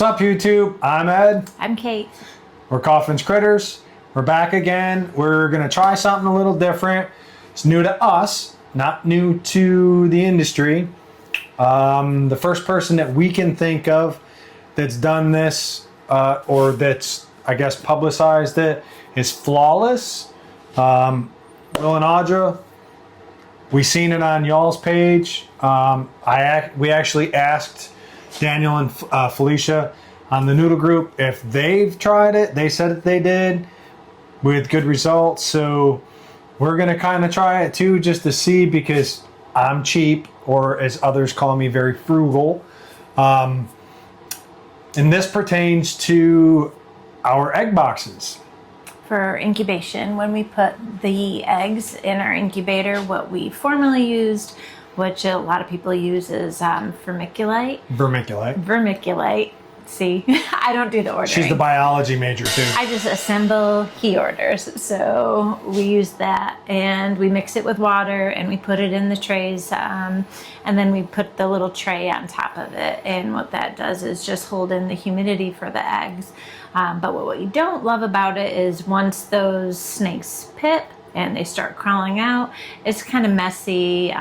up, YouTube? I'm Ed. I'm Kate. We're Coffin's Critters. We're back again. We're going to try something a little different. It's new to us, not new to the industry. The first person that we can think of that's done this or that's, I guess, publicized it is Flawless. Will and Audra, we seen it on y'all's page. We actually asked Daniel and Felicia on the Noodle Group if they've tried it. They said that they did with good results. So we're going to kind of try it too, just to see, because I'm cheap, or as others call me, very frugal. And this pertains to our egg boxes. For incubation, when we put the eggs in our incubator, what we formerly used, which a lot of people use, is vermiculite. Vermiculite. See, I don't do the ordering. She's the biology major too. I just assemble he orders. So we use that and we mix it with water and we put it in the trays, and then we put the little tray on top of it. And what that does is just hold in the humidity for the eggs. But what we don't love about it is once those snakes pip and they start crawling out, it's kind of messy.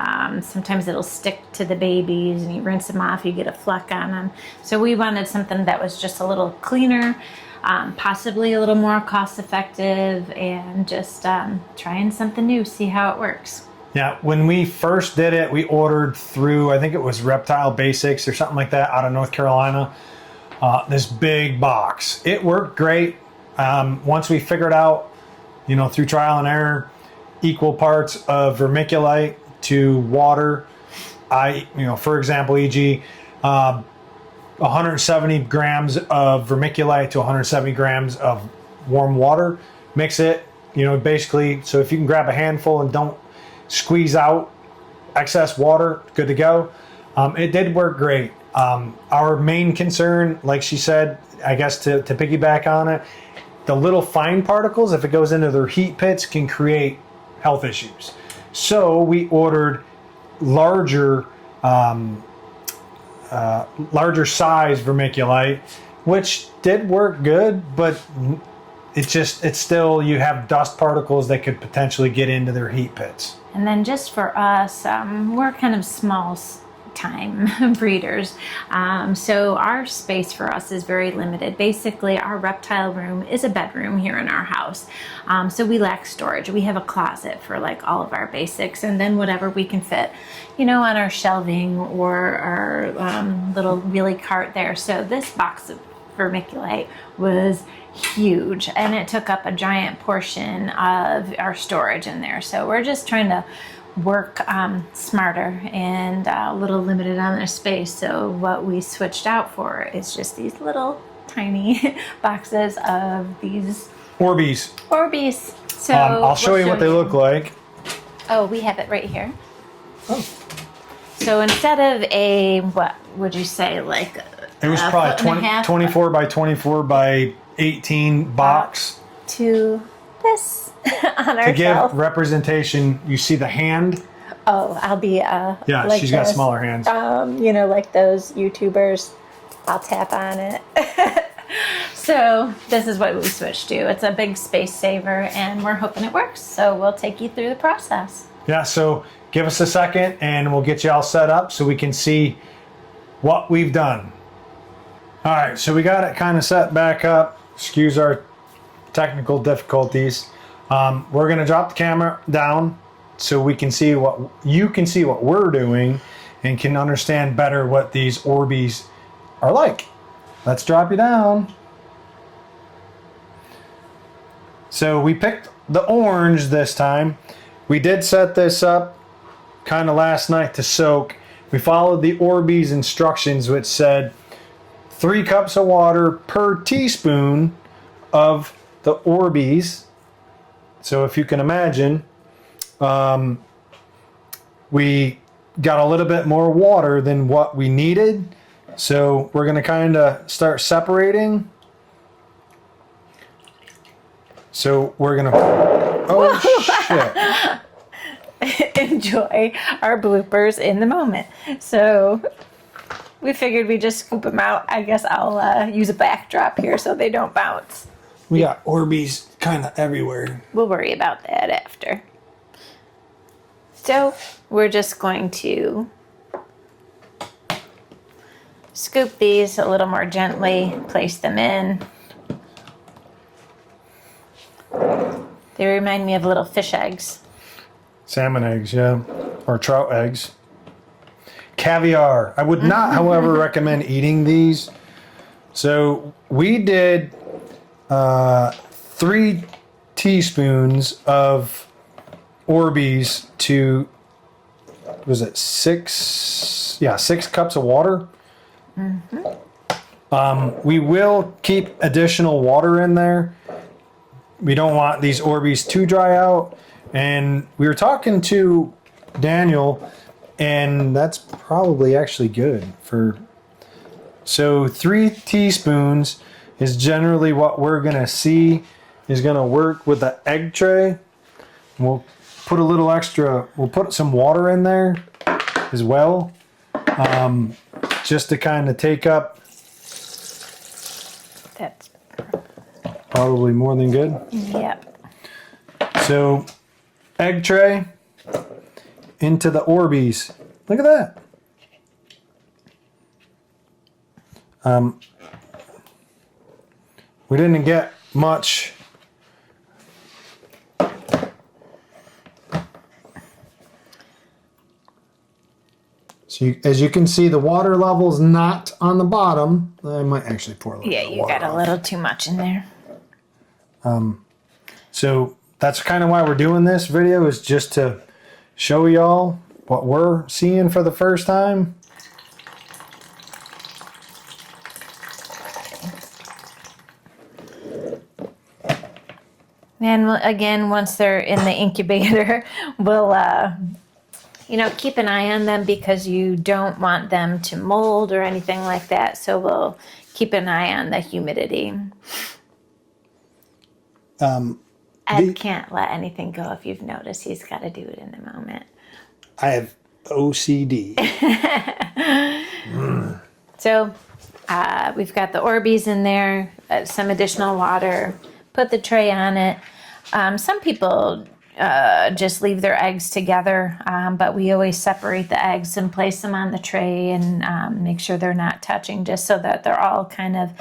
Sometimes it'll stick to the babies and you rinse them off, you get a fleck on them. So we wanted something that was just a little cleaner, possibly a little more cost effective, and just trying something new, see how it works. Yeah, when we first did it, we ordered through, I think it was Reptile Basics or something like that out of North Carolina, this big box. It worked great. Once we figured out, through trial and error, equal parts of vermiculite to water. For example, e.g., 170 grams of vermiculite to 170 grams of warm water. Mix it, basically, so if you can grab a handful and don't squeeze out excess water, good to go. It did work great. Our main concern, like she said, I guess to piggyback on it, the little fine particles, if it goes into their heat pits, can create health issues. So we ordered larger size vermiculite, which did work good, but it's still, you have dust particles that could potentially get into their heat pits. And then just for us, we're kind of small time breeders, so our space for us is very limited. Basically, our reptile room is a bedroom here in our house, so we lack storage. We have a closet for like all of our basics, and then whatever we can fit, on our shelving or our little wheelie cart there. So this box of vermiculite was huge, and it took up a giant portion of our storage in there. So we're just trying to work smarter and a little limited on their space. So what we switched out for is just these little tiny boxes of these Orbeez. So I'll show you what they look like. Oh, we have it right here. Oh. So instead of a, what would you say, like it was probably 24 by 24 by 18 box. To this on our to give shelf. Representation, you see the hand. Oh, I'll be yeah, like she's got smaller hands. Like those YouTubers. I'll tap on it. So this is what we switched to. It's a big space saver, and we're hoping it works. So we'll take you through the process. Yeah, so give us a second, and we'll get you all set up so we can see what we've done. All right, so we got it kind of set back up. Excuse our technical difficulties. We're gonna drop the camera down so we can see what you can see what we're doing and can understand better what these Orbeez are like. Let's drop you down. So we picked the orange this time. We did set this up kind of last night to soak. We followed the Orbeez instructions, which said 3 cups of water per teaspoon of the Orbeez. So if you can imagine, we got a little bit more water than what we needed. So we're going to kind of start separating. So we're going to, oh shit. Enjoy our bloopers in the moment. So we figured we'd just scoop them out. I guess I'll use a backdrop here so they don't bounce. We got Orbeez kind of everywhere. We'll worry about that after. So we're just going to scoop these a little more gently, place them in. They remind me of little fish eggs. Salmon eggs, yeah. Or trout eggs. Caviar. I would not, however, recommend eating these. So we did 3 teaspoons of Orbeez to, was it 6? Yeah, 6 cups of water. We will keep additional water in there. We don't want these Orbeez to dry out. And we were talking to Daniel, and that's probably actually good for. So 3 teaspoons is generally what we're gonna see is gonna work with the egg tray. We'll put a little extra. We'll put some water in there as well, just to kind of take up. That's Probably more than good. yep. So, egg tray into the Orbeez. Look at that. We didn't get much. So, as you can see, the water level's not on the bottom. I might actually pour a little Yeah, bit of you water got a on. little too much in there. So that's kind of why we're doing this video, is just to show y'all what we're seeing for the first time. And again, once they're in the incubator, we'll, keep an eye on them because you don't want them to mold or anything like that. So we'll keep an eye on the humidity. Ed can't let anything go. If you've noticed, he's got to do it in the moment. I have OCD. So we've got the Orbeez in there, some additional water, put the tray on it. Some people just leave their eggs together, but we always separate the eggs and place them on the tray and make sure they're not touching, just so that they're all kind of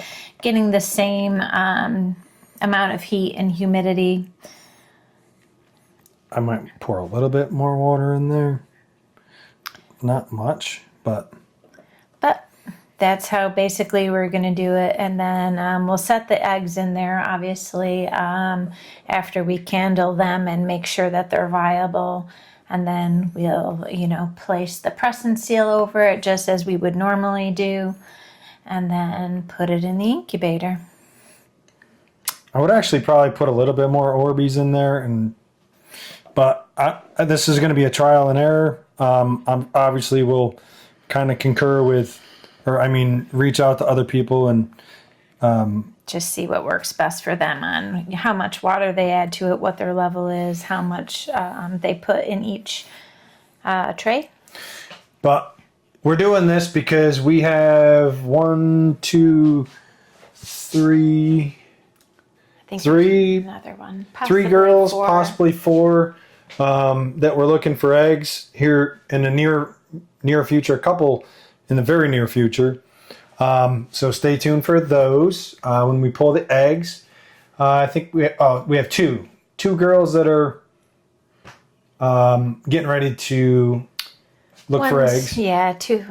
getting the same amount of heat and humidity. I might pour a little bit more water in there. Not much, but that's how basically we're going to do it. And then we'll set the eggs in there, obviously, after we candle them and make sure that they're viable. And then we'll, place the press and seal over it just as we would normally do. And then put it in the incubator. I would actually probably put a little bit more Orbeez in there, but this is going to be a trial and error. Obviously will kind of concur with, reach out to other people and just see what works best for them on how much water they add to it, what their level is, how much they put in each tray. But we're doing this because we have 1, 2, 3. I think Three- there's another one. 3 Possibly girls, 4. possibly 4, that were looking for eggs here in the near future. A couple in the very near future. So stay tuned for those. When we pull the eggs, I think we have 2 girls that are getting ready to look for eggs. Yeah, 2.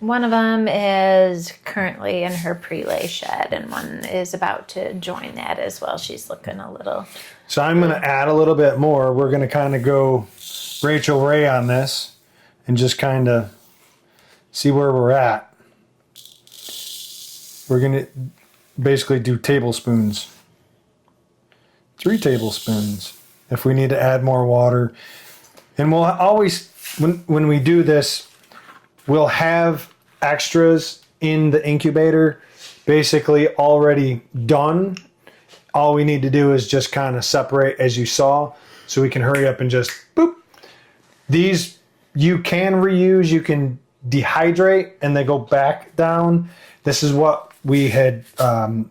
One of them is currently in her pre-lay shed, and one is about to join that as well. She's looking a little. So I'm going to add a little bit more. We're going to kind of go Rachel Ray on this and just kind of see where we're at. We're going to basically do tablespoons. 3 tablespoons if we need to add more water. And we'll always, when we do this, we'll have extras in the incubator basically already done. All we need to do is just kind of separate, as you saw, so we can hurry up and just boop. These you can reuse. You can dehydrate and they go back down. This is what we had,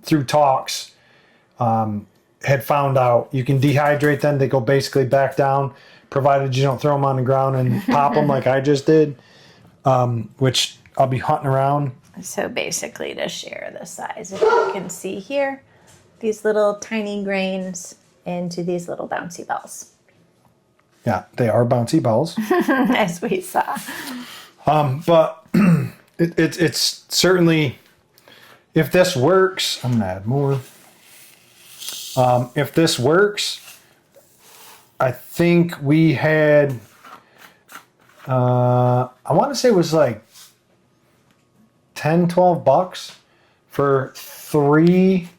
through talks, had found out. You can dehydrate them. They go basically back down, provided you don't throw them on the ground and pop them like I just did, which I'll be hunting around. So basically, to share the size, if you can see here, these little tiny grains into these little bouncy balls, Yeah, they are bouncy balls. as we saw. But it's certainly, if this works, I'm gonna add more. If this works, I think we had, I want to say it was like 10, 12 bucks for 3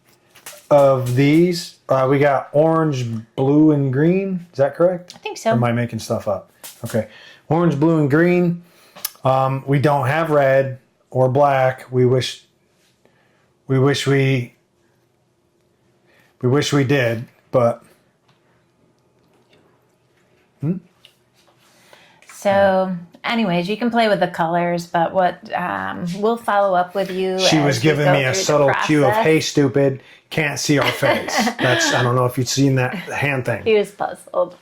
of these. We got orange, blue, and green. Is that correct? I think Or so. am I making stuff up? Okay. Orange, blue, and green. We don't have red or black. We wish we did, but So, anyways, you can play with the colors, but what we'll follow up with you. she as was we giving go me a through the subtle cue of, process. "Hey, stupid, can't see our face." I don't know if you've seen that hand thing. He was puzzled.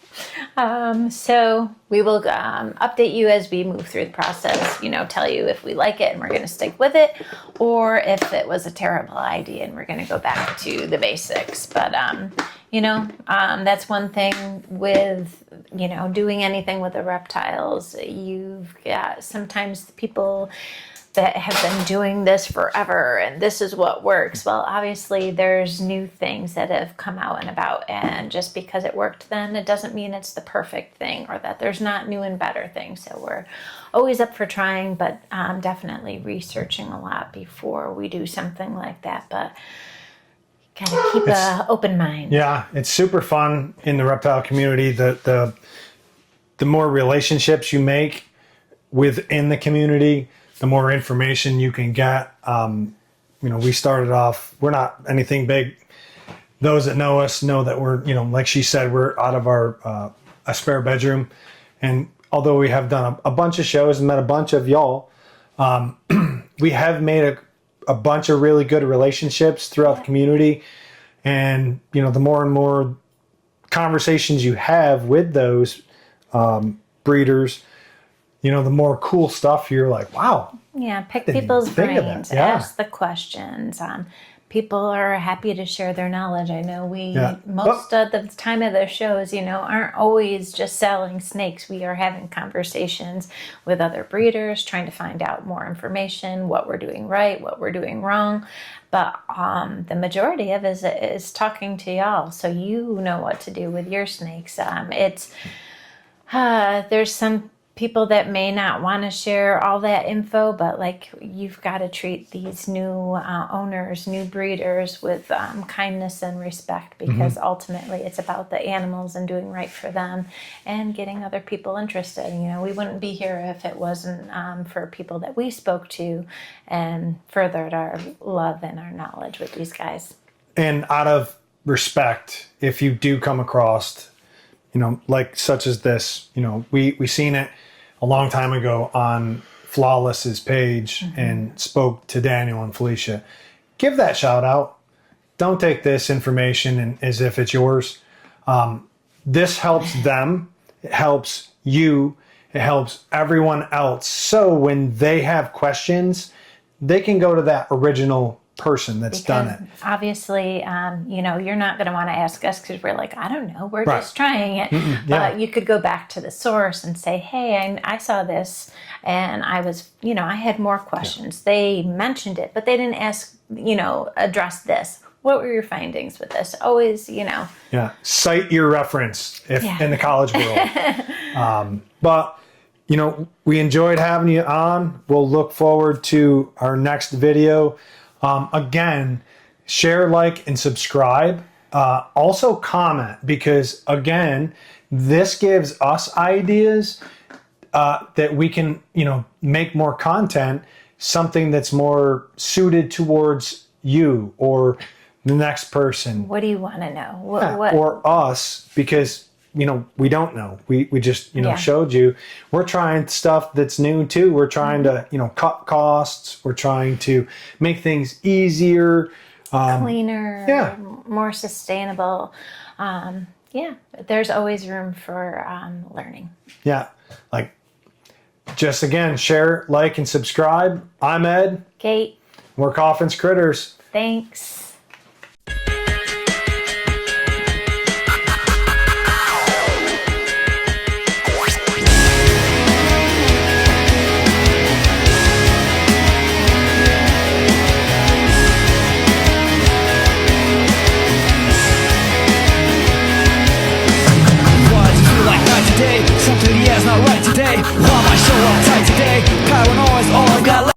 So we will update you as we move through the process, tell you if we like it and we're going to stick with it, or if it was a terrible idea and we're going to go back to the basics. But, that's one thing with, doing anything with the reptiles. You've got sometimes people that have been doing this forever and this is what works. Well, obviously there's new things that have come out and about, and just because it worked then, it doesn't mean it's the perfect thing or that there's not new and better things. So we're always up for trying, but definitely researching a lot before we do something like that. But gotta keep an open mind. Yeah, it's super fun in the reptile community. The more relationships you make within the community, the more information you can get. We started off, we're not anything big. Those that know us know that we're, like she said, we're out of our a spare bedroom. And although we have done a bunch of shows and met a bunch of y'all, we have made a bunch of really good relationships throughout the community. And, the more and more conversations you have with those breeders, the more cool stuff you're like, wow. Yeah, pick Didn't people's think of that. brains, Yeah. ask the questions. People are happy to share their knowledge. I know Yeah. most of the time of the shows, aren't always just selling snakes. We are having conversations with other breeders, trying to find out more information, what we're doing right, what we're doing wrong. But the majority of it is talking to y'all, so you know what to do with your snakes. There's some people that may not want to share all that info, but you've got to treat these new owners, new breeders with kindness and respect, because ultimately it's about the animals and doing right for them and getting other people interested. We wouldn't be here if it wasn't for people that we spoke to and furthered our love and our knowledge with these guys. And out of respect, if you do come across, like such as this, we seen it a long time ago on Flawless's page and spoke to Daniel and Felicia. Give that shout out. Don't take this information as if it's yours. This helps them. It helps you. It helps everyone else. So when they have questions, they can go to that original person that's done it. Obviously, you're not going to want to ask us because we're like, I don't know, we're Right. just trying it. But you could go back to the source and say, hey, I saw this and I was, I had more questions. They mentioned it, but they didn't ask, address this. What were your findings with this? Always, Yeah. Cite your reference if in the college world. But, we enjoyed having you on. We'll look forward to our next video. Again, share, like, and subscribe. Also comment, because again, this gives us ideas that we can, make more content, something that's more suited towards you or the next person. what do you want to know? or us, because we don't know. We just, Yeah. showed you. We're trying stuff that's new too. We're trying to, cut costs. We're trying to make things easier. Cleaner, yeah. more sustainable. Yeah, there's always room for learning. Yeah. Like, just again, share, like, and subscribe. I'm Ed. Kate, We're Coffin's Critters. thanks. Why does it feel like night today? Something, yeah, is not right today. Why am I so uptight?